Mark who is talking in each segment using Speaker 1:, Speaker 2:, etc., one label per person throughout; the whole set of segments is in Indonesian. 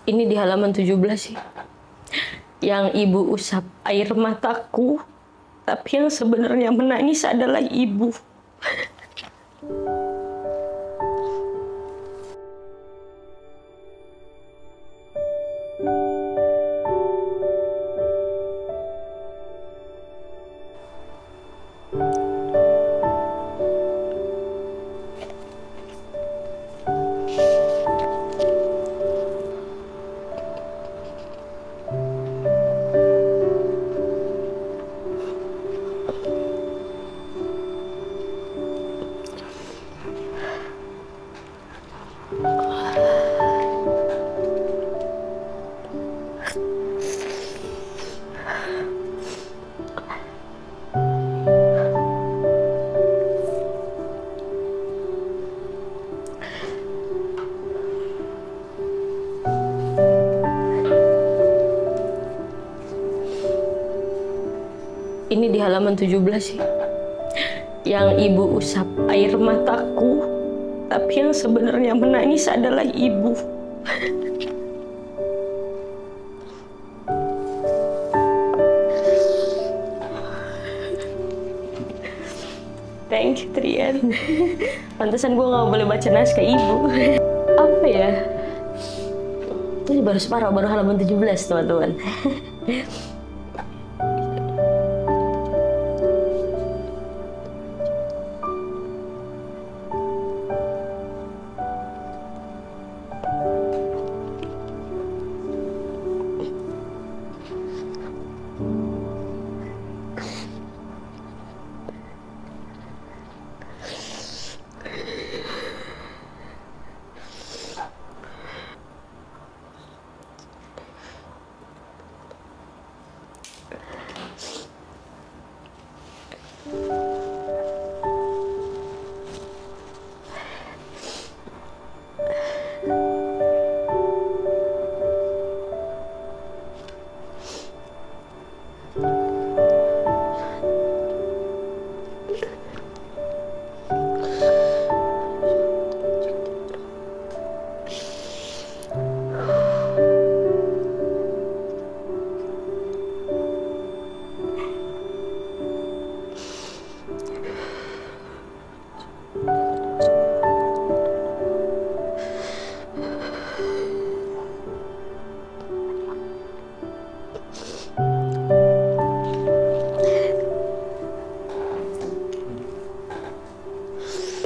Speaker 1: Ini di halaman 17 sih. Yang ibu usap air mataku, tapi yang sebenarnya menangis adalah ibu. Ini di halaman 17 sih. Yang ibu usap air mataku, tapi yang sebenarnya menangis adalah ibu. Thank you, Trian. Pantesan gue gak boleh baca naskah ibu. Apa ya? Ini baru separuh, baru halaman 17, teman-teman.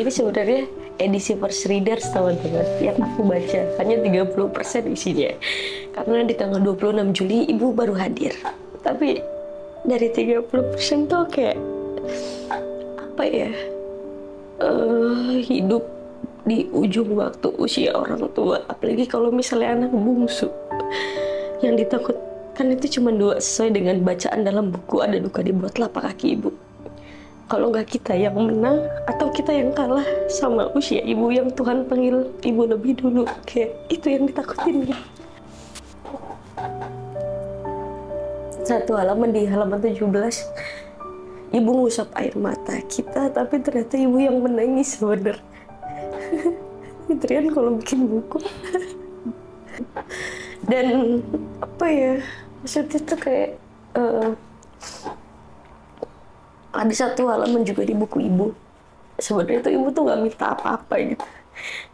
Speaker 1: Ini sebenarnya edisi first readers, teman-teman, yang aku baca. Hanya 30% isinya. Karena di tanggal 26 Juli ibu baru hadir. Tapi dari 30% tuh kayak apa ya? Hidup di ujung waktu usia orang tua. Apalagi kalau misalnya anak bungsu. Yang ditakutkan itu cuma dua, sesuai dengan bacaan dalam buku, ada duka dibuat telapak kaki ibu. Kalau nggak kita yang menang, atau kita yang kalah sama usia ibu yang Tuhan panggil ibu lebih dulu. Kayak itu yang ditakutin gitu. Satu halaman di halaman 17, ibu ngusap air mata kita, tapi ternyata ibu yang menangis sebenarnya. Trian kalau bikin buku. Dan apa ya, maksudnya tuh kayak ada satu halaman juga di buku ibu. Sebenarnya tuh ibu tuh nggak minta apa-apa gitu.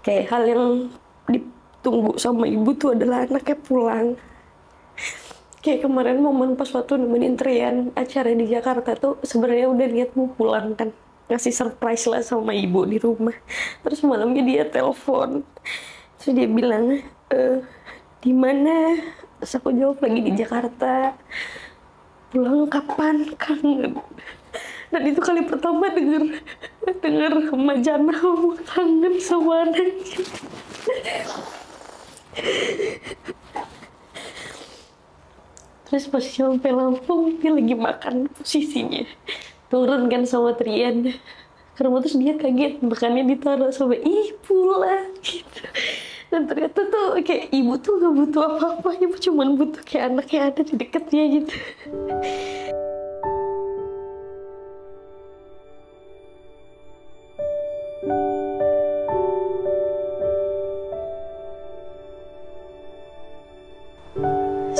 Speaker 1: Kayak hal yang ditunggu sama ibu tuh adalah anaknya pulang. Kayak kemarin momen pas waktu nemenin Trian acara di Jakarta tuh sebenarnya udah niat mau pulang kan. Ngasih surprise lah sama ibu di rumah. Terus malamnya dia telepon. Terus dia bilang, di mana? Terus aku jawab lagi di Jakarta. Pulang kapan? Kangen. Dan itu kali pertama denger Mbak Jana ngomong kangen sama anaknya. Terus pas sampai Lampung, dia lagi makan posisinya. Turun kan sama Trian ke rumah, terus dia kaget, makannya ditaruh sama ibu lah gitu. Dan ternyata tuh kayak ibu tuh gak butuh apa-apa, ibu cuma butuh kayak anaknya ada di dekatnya gitu.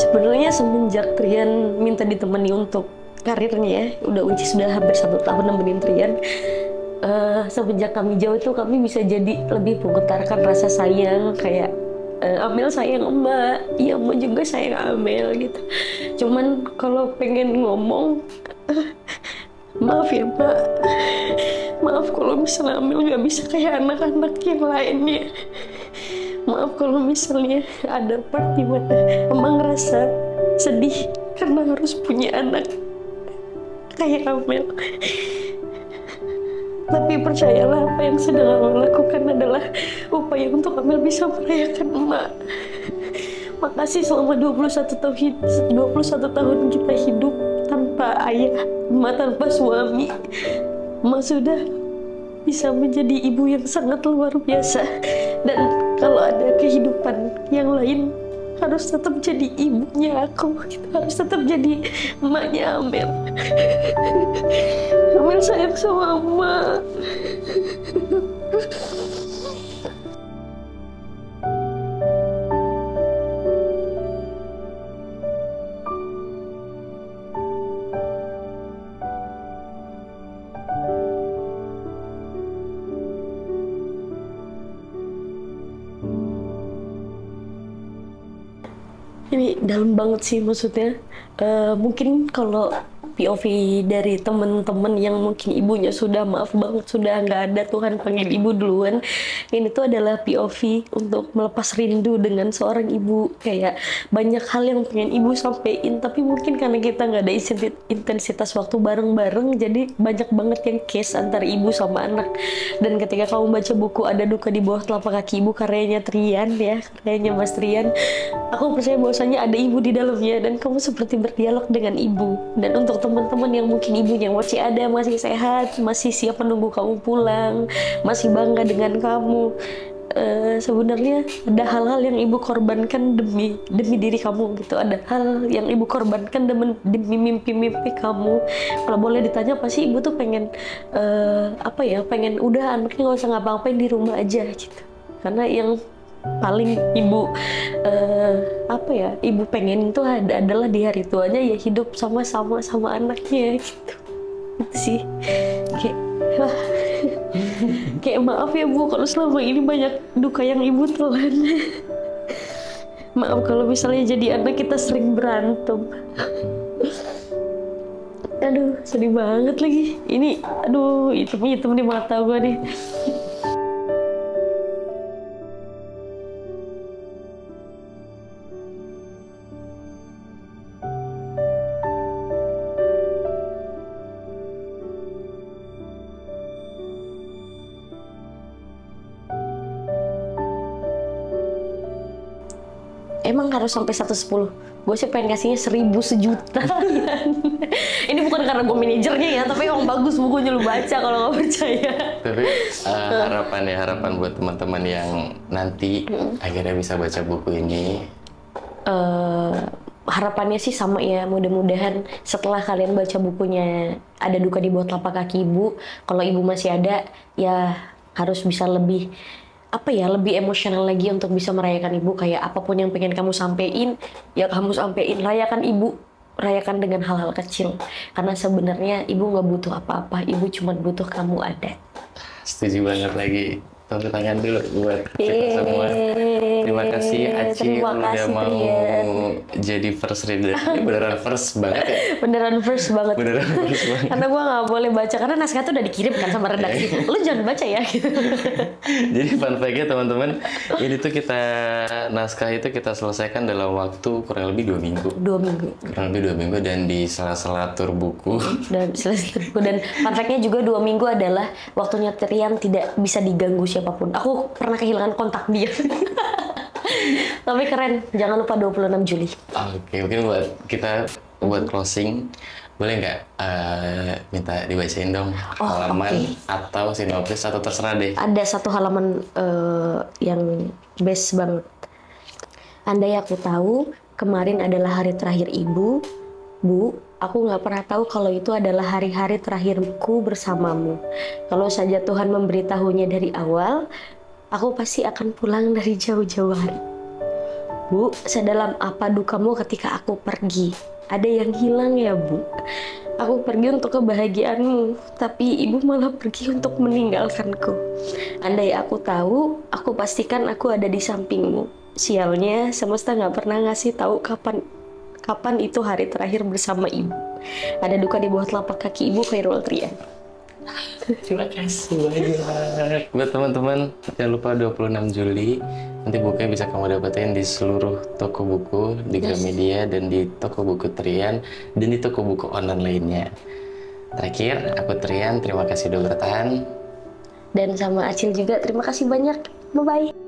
Speaker 1: Sebenarnya semenjak Trian minta ditemani untuk karirnya ya, which is sudah hampir 1 tahun nemenin Trian. Semenjak kami jauh itu kami bisa jadi lebih mengutarakan rasa sayang, kayak Amel sayang Mbak, iya Mbak juga sayang Amel gitu. Cuman kalau pengen ngomong, maaf ya Mbak, maaf kalau misalnya Amel nggak bisa kayak anak-anak yang lainnya. Maaf kalau misalnya ada part dimana emang ngerasa sedih karena harus punya anak kayak Amel. Tapi percayalah, apa yang sedang Amel lakukan adalah upaya untuk Amel bisa merayakan emak. Makasih selama 21 tahun kita hidup tanpa ayah, emak tanpa suami. Emak sudah bisa menjadi ibu yang sangat luar biasa. Dan kalau ada kehidupan yang lain, harus tetap jadi ibunya aku. Kita harus tetap jadi emaknya Amel. Amel sayang sama emak. Ini dalam banget sih, maksudnya mungkin kalau POV dari temen-temen yang mungkin ibunya sudah maaf banget, sudah nggak ada, Tuhan panggil ibu duluan. Ini tuh adalah POV untuk melepas rindu dengan seorang ibu. Kayak banyak hal yang pengen ibu sampein, tapi mungkin karena kita nggak ada intensitas waktu bareng-bareng, jadi banyak banget yang case antara ibu sama anak. Dan ketika kamu baca buku Ada Duka di Bawah Telapak Kaki Ibu, karyanya Trian ya, karyanya Mas Trian, aku percaya bahwasanya ada ibu di dalamnya dan kamu seperti berdialog dengan ibu. Dan untuk teman-teman yang mungkin ibunya masih ada, masih sehat, masih siap menunggu kamu pulang, masih bangga dengan kamu, sebenarnya ada hal-hal yang ibu korbankan demi diri kamu gitu. Ada hal yang ibu korbankan demi mimpi-mimpi kamu. Kalau boleh ditanya, pasti ibu tuh pengen pengen udah anaknya nggak usah ngapa-ngapain, di rumah aja gitu. Karena yang paling ibu ibu pengen itu adalah di hari tuanya ya hidup sama-sama sama anaknya gitu. Itu sih kayak maaf ya Bu kalau selama ini banyak duka yang ibu telan. Maaf kalau misalnya jadi anak kita sering berantem. Aduh sedih banget lagi ini, aduh hitam di mata gue nih. Emang harus sampai 110? Gue sih pengen kasihnya 1000, sejuta. Ini bukan karena gue manajernya ya, tapi emang bagus bukunya, lu baca kalau nggak percaya.
Speaker 2: Tapi harapan buat teman-teman yang nanti akhirnya bisa baca buku ini.
Speaker 1: Harapannya sih sama ya, mudah-mudahan setelah kalian baca bukunya Ada Duka di Bawah Telapak Kaki Ibu, kalau ibu masih ada ya harus bisa lebih lebih emosional lagi untuk bisa merayakan ibu. Kayak apapun yang pengen kamu sampein, ya kamu sampein. Rayakan ibu, rayakan dengan hal-hal kecil. Karena sebenarnya ibu nggak butuh apa-apa, ibu cuma butuh kamu ada.
Speaker 2: Setuju banget lagi. Tepuk tangan dulu buat kita semua. Terima kasih Aci udah mau jadi first reader. Ini beneran first banget ya?
Speaker 1: Beneran first banget.
Speaker 2: Beneran first banget.
Speaker 1: Karena gue nggak boleh baca, karena naskah itu udah dikirimkan sama redaksi. Lu jangan baca ya gitu.
Speaker 2: Jadi fun fact-nya teman-teman, ini tuh naskah itu kita selesaikan dalam waktu kurang lebih 2 minggu. 2 minggu. Kurang lebih 2 minggu, dan di sela-sela tur buku. Dan fun fact-nya juga 2 minggu adalah waktunya Trian tidak bisa diganggu siapapun. Aku pernah kehilangan kontak dia. Tapi keren, jangan lupa 26 Juli. Oke, mungkin buat closing, boleh nggak minta dibacain dong halaman atau sinopsis atau terserah deh.
Speaker 1: Ada satu halaman yang best banget. Andai aku tahu kemarin adalah hari terakhir ibu, Bu, aku nggak pernah tahu kalau itu adalah hari-hari terakhirku bersamamu. Kalau saja Tuhan memberitahunya dari awal, aku pasti akan pulang dari jauh-jauh hari. Bu, sedalam apa dukamu ketika aku pergi? Ada yang hilang ya, Bu? Aku pergi untuk kebahagiaanmu, tapi ibu malah pergi untuk meninggalkanku. Andai aku tahu, aku pastikan aku ada di sampingmu. Sialnya, semesta nggak pernah ngasih tahu kapan itu hari terakhir bersama ibu. Ada duka di bawah telapak kaki ibu, Khairul Trian.
Speaker 2: Terima kasih banyak. Buat teman-teman, jangan lupa 26 Juli. Nanti bukunya bisa kamu dapetin di seluruh toko buku, di Gramedia, dan di toko buku Trian, dan di toko buku online lainnya. Terakhir, aku Trian, terima kasih udah bertahan.
Speaker 1: Dan sama Acil juga, terima kasih banyak. Bye-bye.